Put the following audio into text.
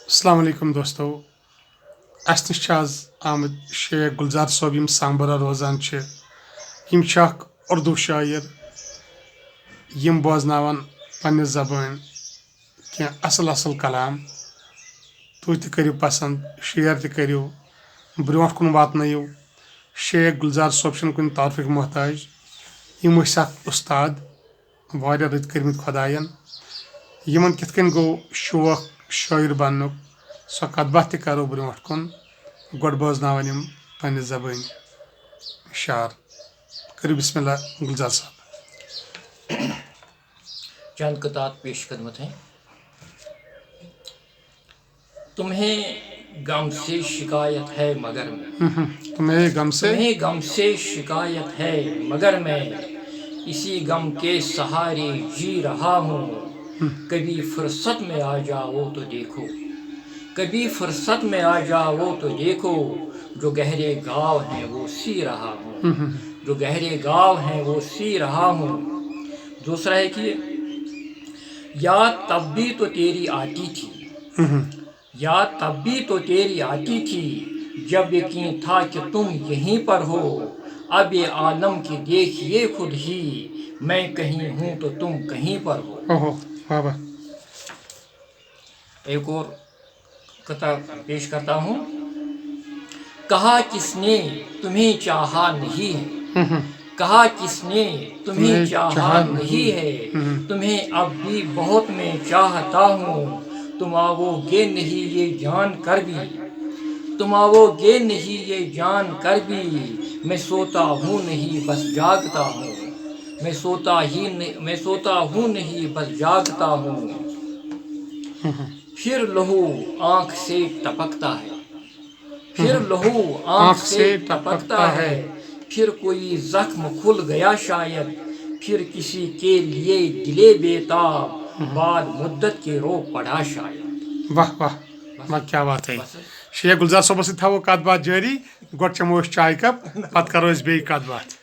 السلام علیکم دوستو اس نش آمد شیخ گلزار صٲب یم سانبرا روزان یم اخ اردو شاعر یم بوزناون پننہِ زبٲنۍ کینٛہہ اصل کلام تُہۍ تہِ کٔرِو پسنٛد شیر تہِ کٔرِو برونٛٹھ کُن واتنٲیِو شیخ گلزار صٲب چھِنہٕ کُنہِ تعارفٕکۍ محتاج یم ٲسۍ اکھ اُستاد واریاہ رٕتۍ کٔرمٕتۍ خۄدایَن یمن کِتھ کٔنۍ گوٚو شوق شٲعر بننُک سۄ کتھ باتھ تہِ کرو برونٛٹھ کُن گۄڈٕ بوزناون یم پننہِ زبٲنۍ شعر کٔرِو بسم اللہ گلزار صاحب چند قطعات پیش خدمت ہیں. تمہیں غم سے شکایت ہے مگر میں تمہیں غم سے شکایت ہے مگر میں اسی غم کے سہارے جی رہا ہوں. کبھی فرصت میں آ جاؤ تو دیکھو کبھی فرصت میں آ جاؤ تو دیکھو جو گہرے گاؤ ہیں وہ سی رہا ہوں جو گہرے گاؤ ہیں وہ سی رہا ہوں. دوسرا ہے کہ یاد تب بھی تو تیری آتی تھی یاد تب بھی تو تیری آتی تھی جب یقین تھا کہ تم یہیں پر ہو. اب یہ عالم کی دیکھیے خود ہی میں کہیں ہوں تو تم کہیں پر ہو. ایک اور قطع پیش کرتا ہوں. کہا کس نے تمہیں چاہا نہیں ہے کہا کس نے تمہیں چاہا نہیں ہے تمہیں اب بھی بہت میں چاہتا ہوں. تم آؤ گے نہیں یہ جان کر بھی تم آؤ گے نہیں یہ جان کر بھی میں سوتا ہوں نہیں بس جاگتا ہوں میں سوتا ہوں نہیں بس جاگتا ہوں. پھر لہو آنکھ سے ٹپکتا ہے پھر لہو آنکھ سے ٹپکتا ہے پھر کوئی زخم کھل گیا شاید پھر کسی کے لیے دلے بیتاب بعد مدت کے رو پڑا شاید. واہ واہ واہ کیا بات ہے. شیخ گلزار صٲبس سۭتۍ تھاوو کتھ باتھ جٲری گۄڈٕ چمو أسۍ چاے کپ پتہٕ کرو أسۍ بیٚیہِ کتھ باتھ.